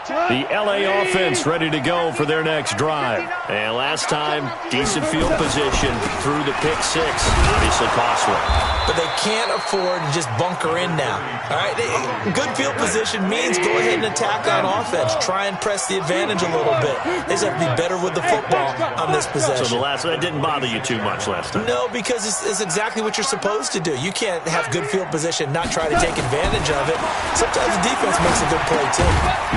The LA offense ready to go for their next drive. And last time, decent field position through the pick six. Obviously costly. But they can't afford to just bunker in now. All right, good field position means go ahead and attack on offense. Try and press the advantage a little bit. They just have to be better with the football on this possession. So that didn't bother you too much last time? No, because it's exactly what you're supposed to do. You can't have good field position, not try to take advantage of it. Sometimes the defense makes a good play, too.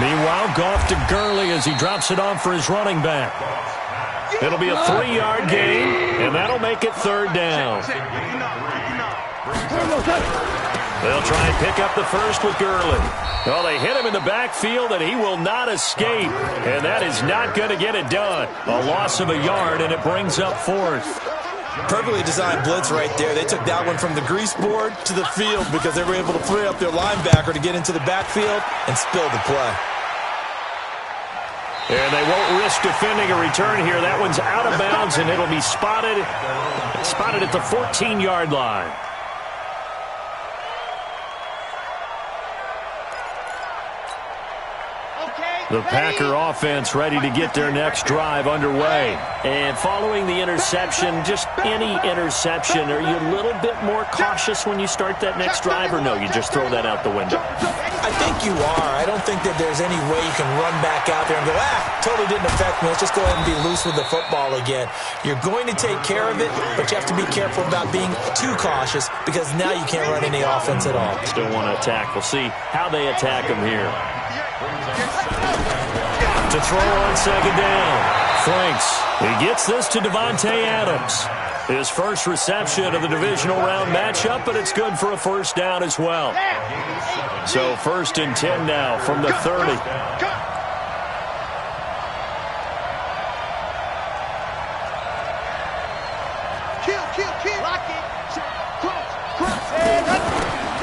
Meanwhile, Goff to Gurley as he drops it off for his running back. It'll be a 3-yard gain, and that'll make it third down. They'll try and pick up the first with Gurley. Well, they hit him in the backfield, and he will not escape. And that is not going to get it done. A loss of a yard, and it brings up fourth. Perfectly designed blitz right there. They took that one from the grease board to the field because they were able to free up their linebacker to get into the backfield and spill the play. And they won't risk defending a return here. That one's out of bounds, and it'll be spotted at the 14-yard line. The Packer offense ready to get their next drive underway. And following the interception, just any interception, are you a little bit more cautious when you start that next drive, or no, you just throw that out the window? I think you are. I don't think that there's any way you can run back out there and go, totally didn't affect me. Let's just go ahead and be loose with the football again. You're going to take care of it, but you have to be careful about being too cautious because now you can't run any offense at all. Still want to attack. We'll see how they attack them here. To throw on second down. Franks. He gets this to Devontae Adams. His first reception of the divisional round matchup, but it's good for a first down as well. So 1st and 10 now from the 30.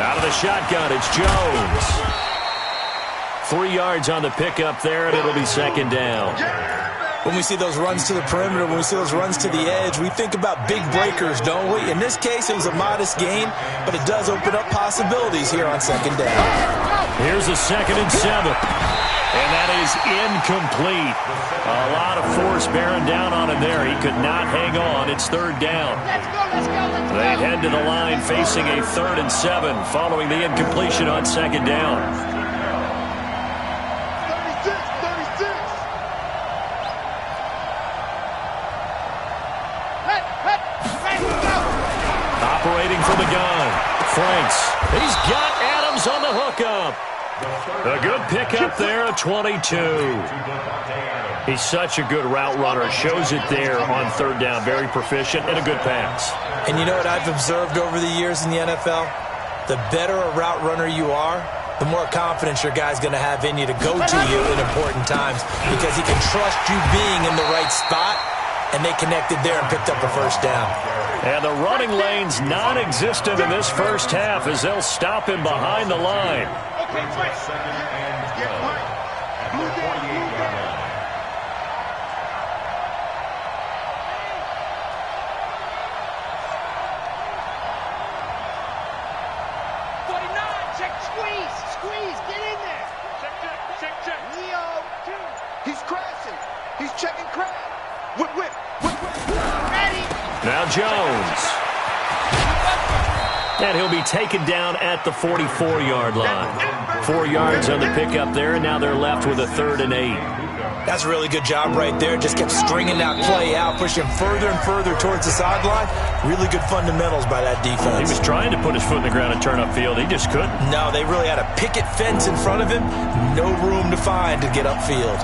Out of the shotgun, it's Jones. 3 yards on the pickup there, and it'll be second down. When we see those runs to the perimeter, when we see those runs to the edge, we think about big breakers, don't we? In this case, it was a modest gain, but it does open up possibilities here on second down. Here's a 2nd and 7. And that is incomplete. A lot of force bearing down on him there. He could not hang on. It's third down. They head to the line facing a 3rd and 7 following the incompletion on second down. Operating from the gun. Franks. He's got Adams on the hookup. A good pickup there at 22. He's such a good route runner. Shows it there on third down. Very proficient and a good pass. And you know what I've observed over the years in the NFL? The better a route runner you are, the more confidence your guy's going to have in you to go to you in important times because he can trust you being in the right spot, and they connected there and picked up a first down. And the running lane's non-existent in this first half as they'll stop him behind the line. Squeeze, get in there. Check. Leo, he's crashing. He's checking crash. Whip. Ready. Now Jones. And he'll be taken down at the 44-yard line. 4 yards on the pickup there, and now they're left with a 3rd and 8. That's a really good job right there. Just kept stringing that play out, pushing further and further towards the sideline. Really good fundamentals by that defense. He was trying to put his foot in the ground and turn upfield. He just couldn't. No, they really had a picket fence in front of him. No room to find to get upfield.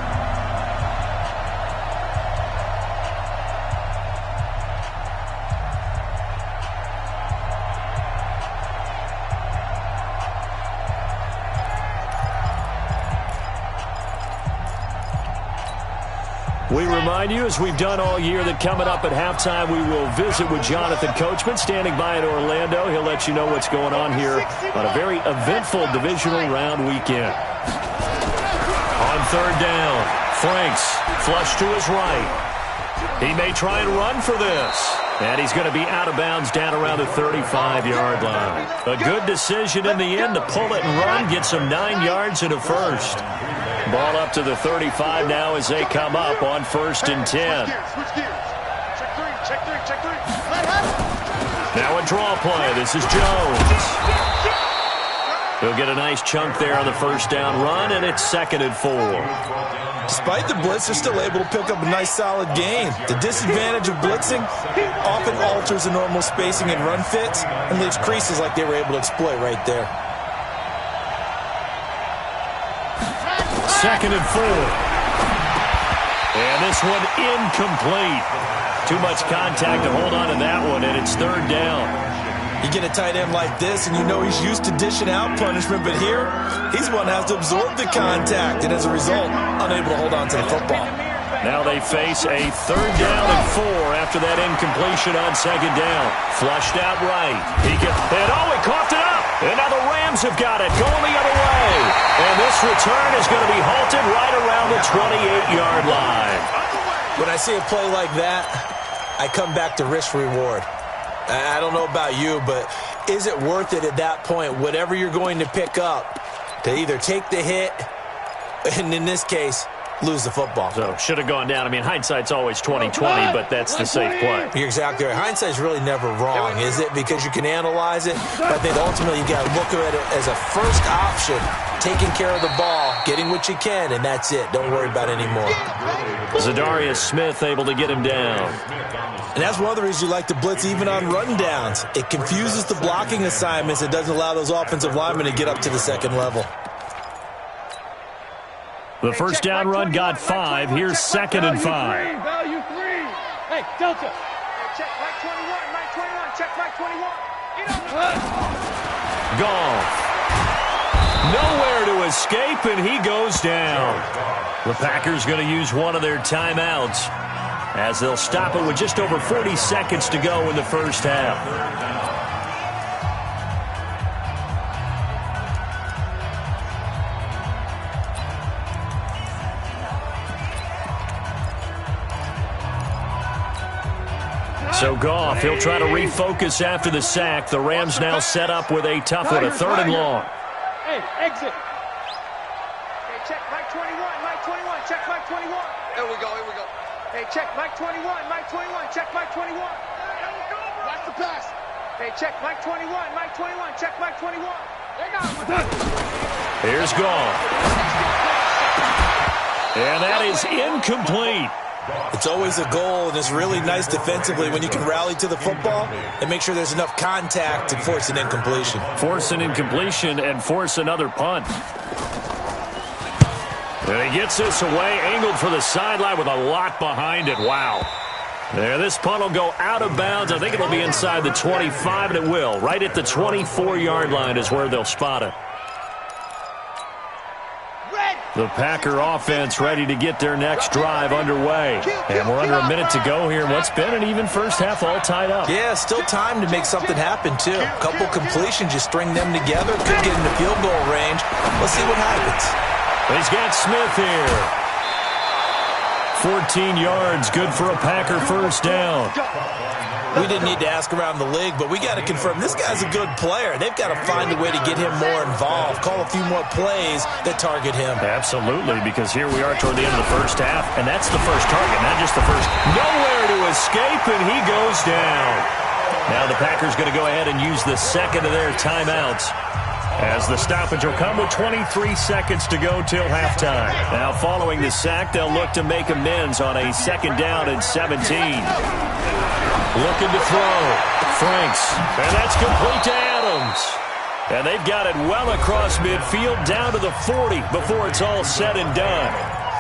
We remind you, as we've done all year, that coming up at halftime, we will visit with Jonathan Coachman, standing by in Orlando. He'll let you know what's going on here on a very eventful divisional round weekend. On third down, Franks flush to his right. He may try and run for this. And he's going to be out of bounds down around the 35-yard line. A good decision in the end to pull it and run, get some 9 yards and a first. Ball up to the 35 now as they come up on 1st and 10. Now a draw play. This is Jones. He'll get a nice chunk there on the first down run, and it's 2nd and 4. Despite the blitz, they're still able to pick up a nice, solid gain. The disadvantage of blitzing often alters the normal spacing and run fits and leaves creases like they were able to exploit right there. 2nd and 4. And this one incomplete. Too much contact to hold on to that one, and it's 3rd down. You get a tight end like this, and you know he's used to dishing out punishment, but here, he's one that has to absorb the contact, and as a result, unable to hold on to the football. Now they face a 3rd down and 4 after that incompletion on 2nd down. Flushed out right. He coughed it up. And now the Rams have got it, going the other way. And this return is going to be halted right around the 28-yard line. When I see a play like that, I come back to risk-reward. I don't know about you, but is it worth it at that point, whatever you're going to pick up, to either take the hit, and in this case, lose the football? So, should have gone down. I mean, hindsight's always 20/20, but that's the safe play. You're exactly right. Hindsight's really never wrong, is it? Because you can analyze it, but I think ultimately you got to look at it as a first option, taking care of the ball, getting what you can, and that's it. Don't worry about it anymore. Zadarius Smith able to get him down. And that's one of the reasons you like to blitz even on rundowns. It confuses the blocking assignments. It doesn't allow those offensive linemen to get up to the second level. The first down run got 5. Here's 2nd and 5. Value 3. Hey, Delta. Check Mike 21, Mike 21, check Mike 21. Goff. Nowhere to escape, and he goes down. The Packers going to use one of their timeouts, as they'll stop it with just over 40 seconds to go in the first half. So Goff, he'll try to refocus after the sack. The Rams now set up with a tough one, a 3rd and long. Hey, exit. Hey, check Mike 21, Mike 21, check Mike 21. Here we go. Hey, check Mike 21, Mike 21, check Mike 21. Watch the pass. Hey, check Mike 21, Mike 21, check Mike 21. Here's Goff. And that is incomplete. It's always a goal, and it's really nice defensively when you can rally to the football and make sure there's enough contact to force an incompletion. Force an incompletion and force another punt. And he gets this away, angled for the sideline with a lot behind it. Wow. There, this punt will go out of bounds. I think it'll be inside the 25, and it will. Right at the 24-yard line is where they'll spot it. The Packer offense ready to get their next drive underway. And we're under a minute to go here in what's been an even first half, all tied up. Yeah, still time to make something happen, too. A couple completions, just string them together. Could get into field goal range. Let's see what happens. He's got Smith here. 14 yards, good for a Packer first down. We didn't need to ask around the league, but we got to confirm this guy's a good player. They've got to find a way to get him more involved, call a few more plays that target him. Absolutely, because here we are toward the end of the first half, and that's the first target, not just the first. Nowhere to escape, and he goes down. Now the Packers going to go ahead and use the second of their timeouts, as the stoppage will come with 23 seconds to go till halftime. Now following the sack, they'll look to make amends on a 2nd down and 17. Looking to throw. Franks. And that's complete to Adams. And they've got it well across midfield down to the 40 before it's all said and done.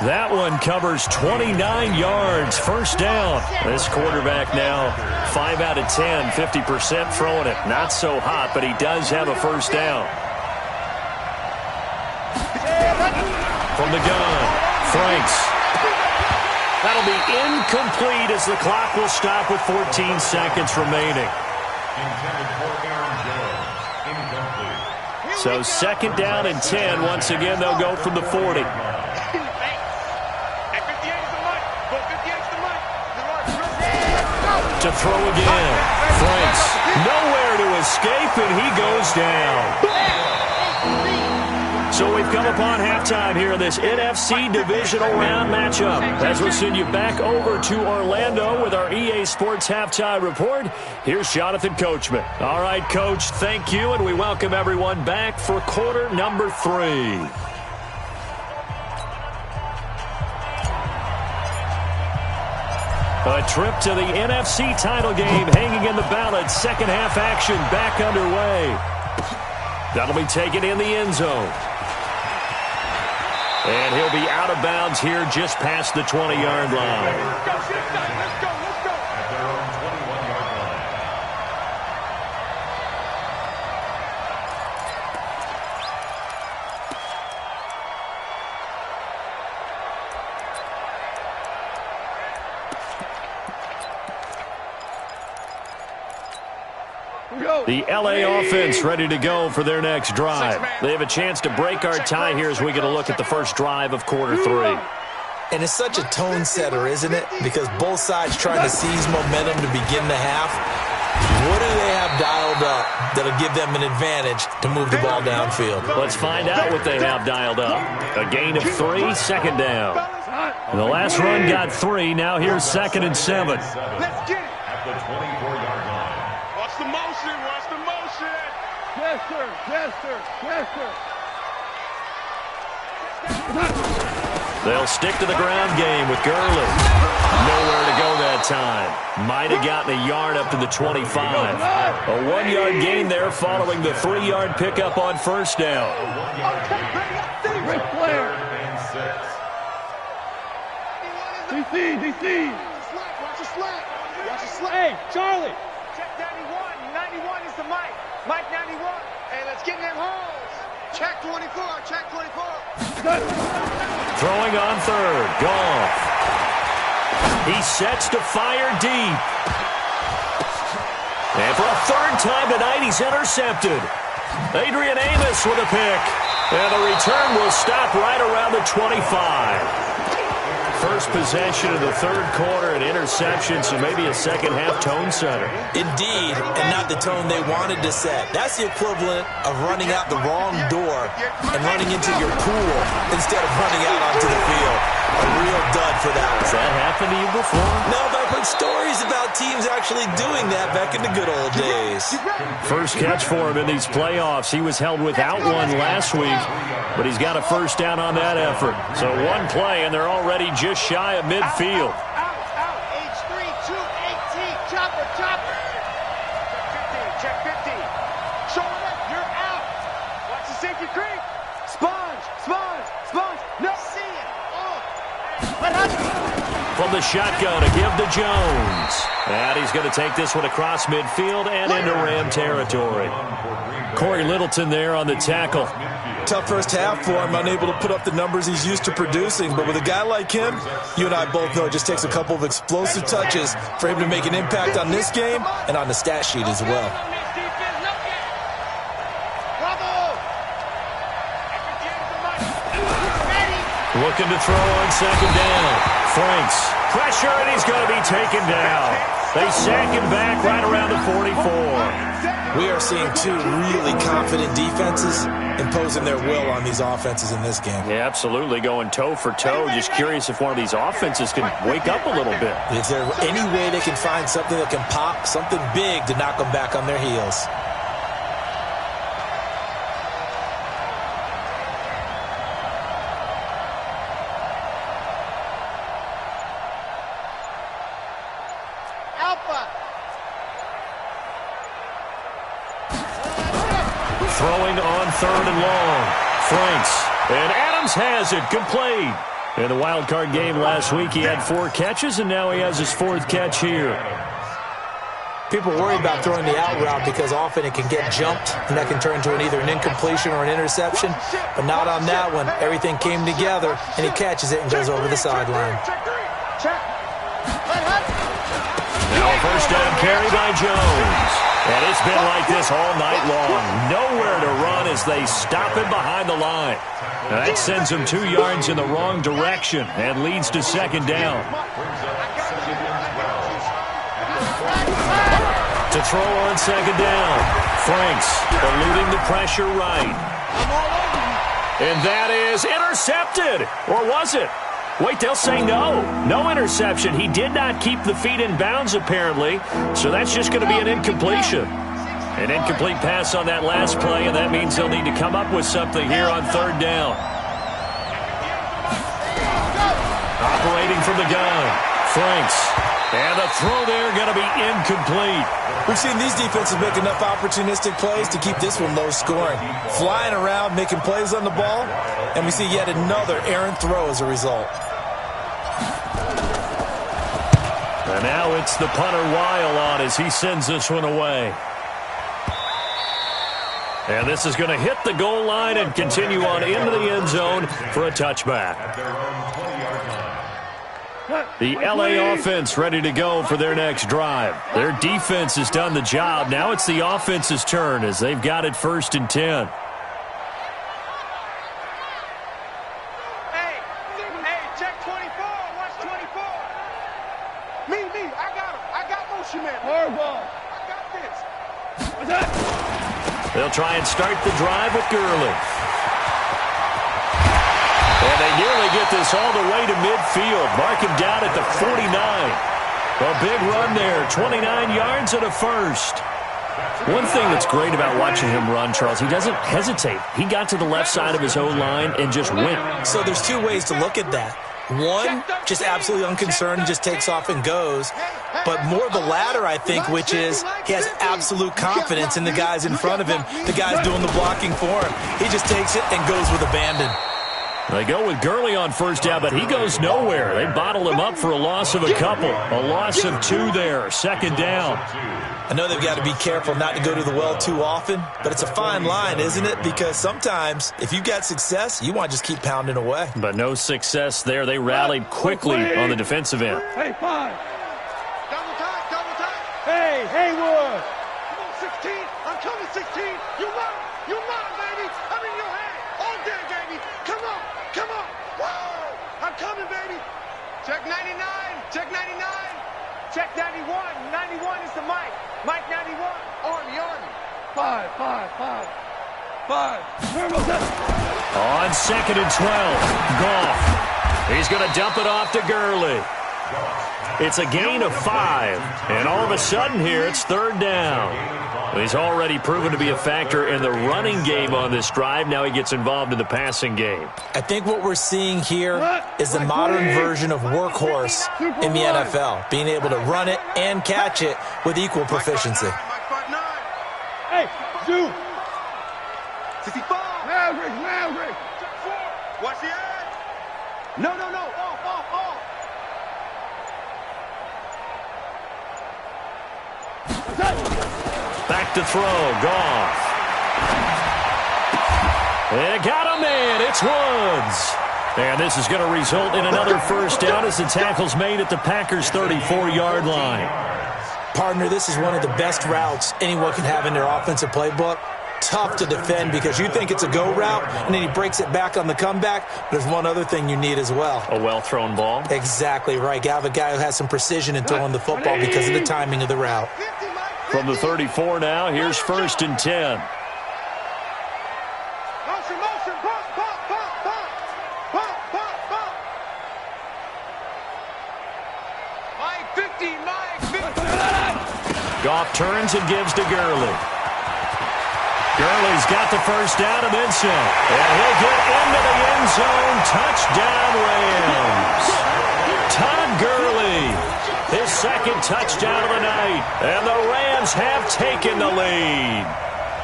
That one covers 29 yards. First down. This quarterback now 5 out of 10, 50% throwing it. Not so hot, but he does have a first down. From the gun, Franks. That'll be incomplete as the clock will stop with 14 seconds remaining. So 2nd down and 10. Once again, they'll go from the 40. to throw again. Franks nowhere to escape, and he goes down. So we've come upon halftime here in this NFC Divisional Round matchup. As we send you back over to Orlando with our EA Sports Halftime Report, here's Jonathan Coachman. All right, Coach, thank you, and we welcome everyone back for quarter number 3. A trip to the NFC title game hanging in the balance. Second half action back underway. That'll be taken in the end zone. And he'll be out of bounds here just past the 20-yard line. Let's go. At their own 21-yard line. The LA offense ready to go for their next drive. They have a chance to break our tie here as we get a look at the first drive of quarter 3. And it's such a tone setter, isn't it? Because both sides trying to seize momentum to begin the half. What do they have dialed up that'll give them an advantage to move the ball downfield? Let's find out what they have dialed up. A gain of 3, second down. And the last run got 3. Now here's 2nd and 7. Let's get it. At the 24-yard line. Watch the motion. Watch the motion. Yes, sir. Yes, sir. Yes, sir. They'll stick to the ground game with Gurley. Nowhere to go that time. Might have gotten a yard up to the 25. A 1-yard gain there following the 3-yard pickup on first down. Ric Flair. DC. Watch the slack. Hey, Charlie. Check 91. 91 is the Mike. Mike 91. Hey, let's get in them holes. Check 24. Check 24. Throwing on third. Goff. He sets to fire deep. And for a third time tonight, he's intercepted. Adrian Amos with a pick. And the return will stop right around the 25. First possession of the third quarter, an interception, so maybe a second-half tone setter. Indeed, and not the tone they wanted to set. That's the equivalent of running out the wrong door and running into your pool instead of running out onto the field. A real dud for that one. Has that happened to you before? No, but I've heard stories about teams actually doing that back in the good old days. First catch for him in these playoffs. He was held without one last week, but he's got a first down on that effort. So one play, and they're already just shy of midfield. Out. H3, 218. Chopper. Check 15. Shoulder, you're out. Watch the safety creep. Sponge. No. See it. From the shotgun, a give to Jones. And he's going to take this one across midfield and into Ram territory. Corey Littleton there on the tackle. Tough first half for him, unable to put up the numbers he's used to producing. But with a guy like him, you and I both know it just takes a couple of explosive touches for him to make an impact on this game and on the stat sheet as well. Looking to throw on second down. Franks. Pressure, and he's going to be taken down. They sack him back right around the 44. We are seeing two really confident defenses imposing their will on these offenses in this game. Yeah, absolutely, going toe for toe. Just curious if one of these offenses can wake up a little bit. Is there any way they can find something that can pop, something big to knock them back on their heels? Throwing on third and long. Franks. And Adams has it. Complete. In the wild card game last week, he had 4 catches, and now he has his 4th catch here. People worry about throwing the out route because often it can get jumped, and that can turn into either an incompletion or an interception. But not on that one. Everything came together, and he catches it and goes over the sideline. Now a first down carry by Jones. And it's been like this all night long. Nowhere to run as they stop him behind the line. That sends him 2 yards in the wrong direction and leads to second down. To throw on second down. Franks eluding the pressure right. And that is intercepted. Or was it? Wait, they'll say no. No interception. He did not keep the feet in bounds, apparently. So that's just going to be an incompletion. An incomplete pass on that last play, and that means they'll need to come up with something here on third down. Operating from the gun. Franks. And the throw there going to be incomplete. We've seen these defenses make enough opportunistic plays to keep this one low scoring. Flying around, making plays on the ball, and we see yet another errant throw as a result. And now it's the punter Weil on as he sends this one away. And this is going to hit the goal line and continue on into the end zone for a touchback. The LA offense ready to go for their next drive. Their defense has done the job. Now it's the offense's turn as they've got it 1st and 10. Hey, check 24. Watch 24. Me, I got him. I got motion man. Hardball. I got this. What's that? They'll try and start the drive with Gurley. And they nearly get this all the way to midfield. Mark him down at the 49. A big run there, 29 yards and a first. One thing that's great about watching him run, Charles, he doesn't hesitate. He got to the left side of his O-line and just went. So there's two ways to look at that. One, just absolutely unconcerned, just takes off and goes. But more the latter, I think, which is he has absolute confidence in the guys in front of him, the guys doing the blocking for him. He just takes it and goes with abandon. They go with Gurley on first down, but he goes nowhere. They bottle him up for a loss of a couple. A loss of 2 there, 2nd down. I know they've got to be careful not to go to the well too often, but it's a fine line, isn't it? Because sometimes, if you've got success, you want to just keep pounding away. But no success there. They rallied quickly on the defensive end. Hey, 5. Double time. Hey, Haywood. Come on, 16. I'm coming, 16. You run, baby. I'm in your hand. All day, baby. Come on. Whoa. I'm coming, baby. Check 99. Check 91. 91 is the Mike. Mike 91. Army. 5. Where was that? On 2nd and 12, Goff. He's going to dump it off to Gurley. It's a gain of 5, and all of a sudden here it's 3rd down. He's already proven to be a factor in the running game on this drive. Now he gets involved in the passing game. I think what we're seeing here is the modern version of workhorse in the NFL, being able to run it and catch it with equal proficiency. Hey, Duke. 65. Maverick. Watch the edge. No. Off. Back to throw, Goff. They got a man, it's Woods. And this is going to result in another first down as the tackle's made at the Packers' 34-yard line. Partner, this is one of the best routes anyone can have in their offensive playbook. Tough to defend because you think it's a go route, and then he breaks it back on the comeback. There's one other thing you need as well. A well-thrown ball. Exactly right. You have a guy who has some precision in throwing the football because of the timing of the route. From the 34 now, here's 1st and 10. Motion. Bump. Mike 50. Goff turns and gives to Gurley. Gurley's got the first down and then some. And he'll get into the end zone. Touchdown, Rams. Todd Gurley, his 2nd touchdown of the night. And the Rams have taken the lead.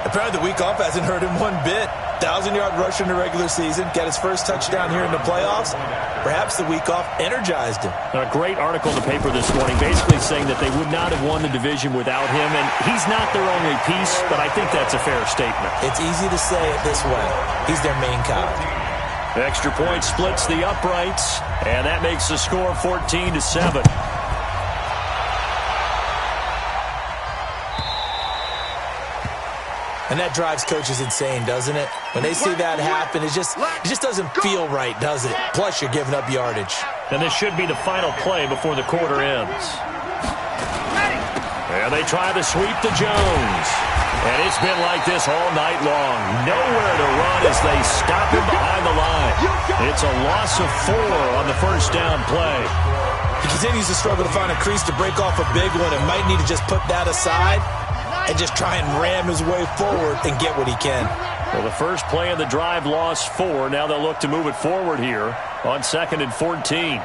Apparently the week off hasn't hurt him one bit. 1,000-yard rush in the regular season. Got his first touchdown here in the playoffs. Perhaps the week off energized him. A great article in the paper this morning basically saying that they would not have won the division without him. And he's not their only piece, but I think that's a fair statement. It's easy to say it this way. He's their main cog. Extra point splits the uprights, and that makes the score 14-7. And that drives coaches insane, doesn't it? When they see that happen, it just doesn't feel right, does it? Plus, you're giving up yardage. And this should be the final play before the quarter ends. And they try to sweep to Jones. And it's been like this all night long. Nowhere to run as they stop him behind the line. It's a loss of 4 on the first down play. He continues to struggle to find a crease to break off a big one and might need to just put that aside and just try and ram his way forward and get what he can. Well, the first play of the drive lost 4. Now they'll look to move it forward here on 2nd and 14.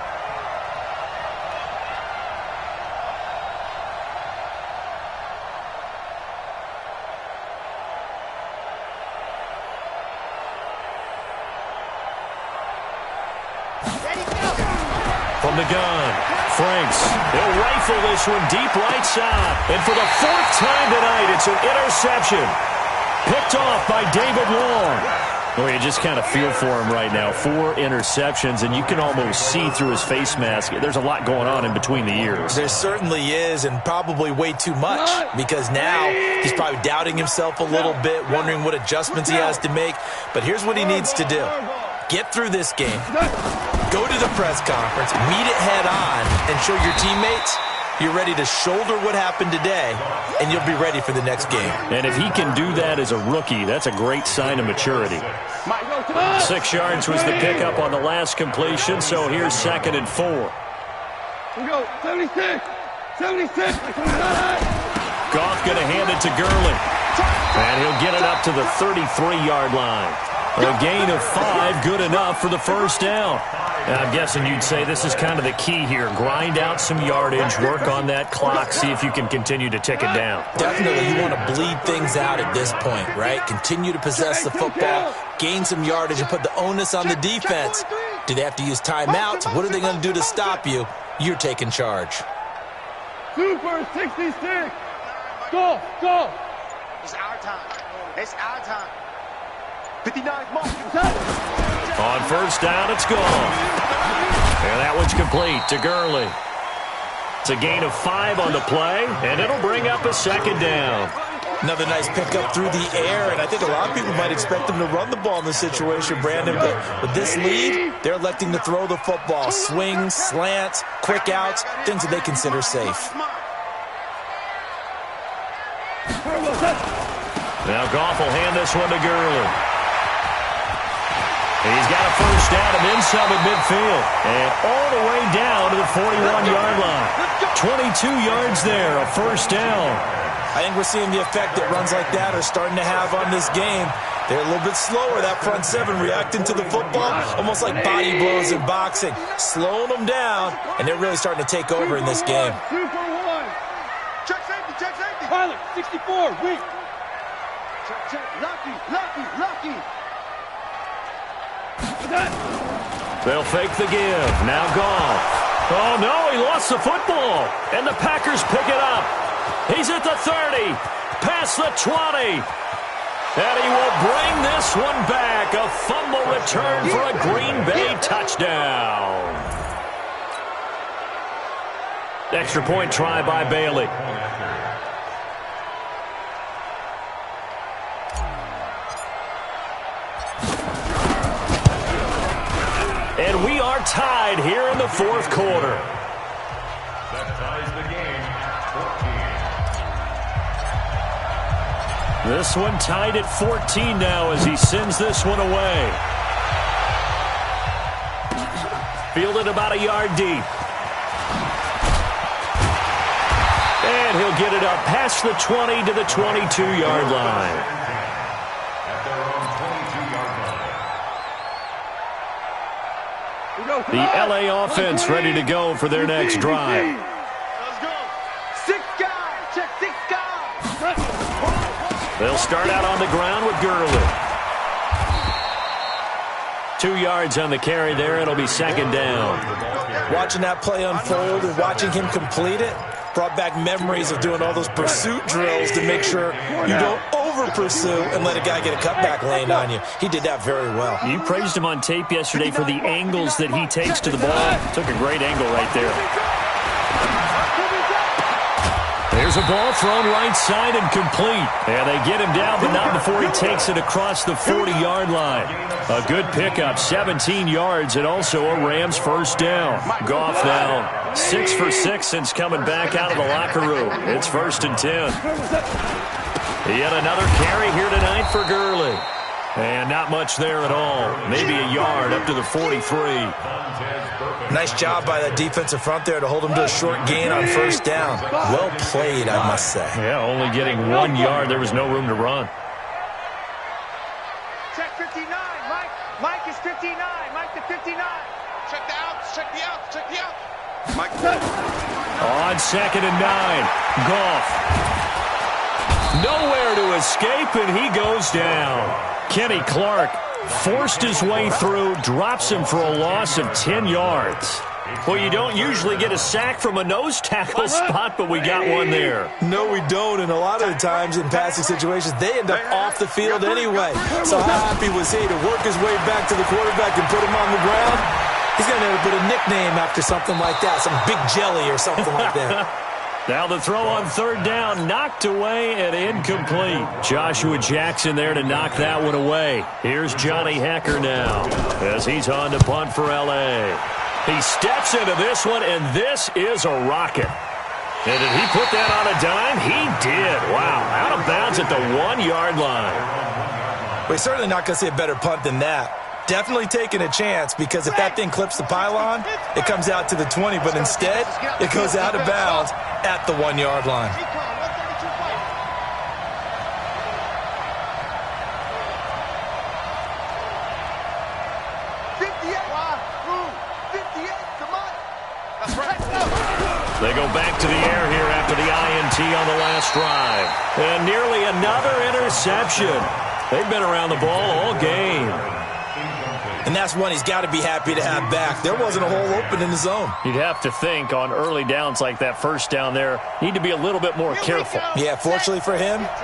From the gun, Franks. He'll rifle this one deep right side. And for the 4th time tonight, it's an interception. Picked off by David Long. Well, you just kind of feel for him right now. 4 interceptions, and you can almost see through his face mask. There's a lot going on in between the ears. There certainly is, and probably way too much, because now he's probably doubting himself a little bit, wondering what adjustments he has to make. But here's what he needs to do. Get through this game. Go to the press conference, meet it head on, and show your teammates you're ready to shoulder what happened today, and you'll be ready for the next game. And if he can do that as a rookie, that's a great sign of maturity. 6 yards was the pickup on the last completion, so here's 2nd and 4. We go, 76, 76. Goff going to hand it to Gurley. And he'll get it up to the 33-yard line. A gain of 5, good enough for the first down. And I'm guessing you'd say this is kind of the key here. Grind out some yardage, work on that clock, see if you can continue to tick it down. Definitely, you want to bleed things out at this point, right? Continue to possess the football, gain some yardage, and put the onus on the defense. Do they have to use timeouts? What are they going to do to stop you? You're taking charge. Super 66. Go, go. It's our time. It's our time. 59 mark. On first down, it's gone. And that one's complete to Gurley. It's a gain of 5 on the play, and it'll bring up a 2nd down. Another nice pickup through the air, and I think a lot of people might expect them to run the ball in this situation, Brandon, but with this lead, they're electing to throw the football. Swings, slants, quick outs, things that they consider safe. Now Goff will hand this one to Gurley. He's got a first down and then some at midfield. And all the way down to the 41-yard line. 22 yards there, a first down. I think we're seeing the effect that runs like that are starting to have on this game. They're a little bit slower, that front 7, reacting to the football, almost like body blows in boxing. Slowing them down, and they're really starting to take over in this game. 2 for 1. Check safety, check safety. Pilot, 64, weak. Check, check, lucky, lucky, lucky. They'll fake the give. Now Goff. Oh, no, he lost the football. And the Packers pick it up. He's at the 30, past the 20. And he will bring this one back. A fumble return for a Green Bay touchdown. Extra point try by Bailey. And we are tied here in the 4th quarter. That ties the game at 14. This one tied at 14 now as he sends this one away. Fielded about a yard deep. And he'll get it up past the 20 to the 22-yard line. At their own 22-yard line. The LA offense ready to go for their next drive. Let's go. 6 guys. Check 6 guys. They'll start out on the ground with Gurley. 2 yards on the carry there. It'll be 2nd down. Watching that play unfold and watching him complete it brought back memories of doing all those pursuit drills to make sure you don't over-pursue and let a guy get a cutback lane on you. He did that very well. You praised him on tape yesterday for the angles that he takes to the ball. Took a great angle right there. There's Here's a ball thrown right side and complete. And they get him down, but not before he takes it across the 40-yard line. A good pickup, 17 yards, and also a Rams first down. Goff now 6 for 6 since coming back out of the locker room. It's 1st and 10. Yet another carry here tonight for Gurley. And not much there at all. Maybe a yard up to the 43. Nice job by that defensive front there to hold him to a short gain on first down. Well played, I must say. Yeah, only getting 1 yard. There was no room to run. Check 59, Mike. Mike is 59. Mike to 59. Check the outs. Check the outs. Check the outs. Mike. On 2nd and 9. Goff. Nowhere to escape, and he goes down. Kenny Clark forced his way through, drops him for a loss of 10 yards. Well, you don't usually get a sack from a nose tackle spot, but we got one there. No, we don't, and a lot of the times in passing situations, they end up off the field anyway. So how happy was he to work his way back to the quarterback and put him on the ground? He's going to end up with a nickname after something like that, some Big Jelly or something like that. Now the throw on 3rd down, knocked away and incomplete. Joshua Jackson there to knock that one away. Here's Johnny Hecker now as he's on to punt for L.A. He steps into this one, and this is a rocket. And did he put that on a dime? He did. Wow, out of bounds at the 1-yard line. We're certainly not going to see a better punt than that. Definitely taking a chance, because if that thing clips the pylon, it comes out to the 20, but instead, it goes out of bounds at the 1-yard line. They go back to the air here after the INT on the last drive. And nearly another interception. They've been around the ball all game. And that's one he's got to be happy to have back. There wasn't a hole open in the zone. You'd have to think on early downs like that first down there, need to be a little bit more careful. Yeah, fortunately for him,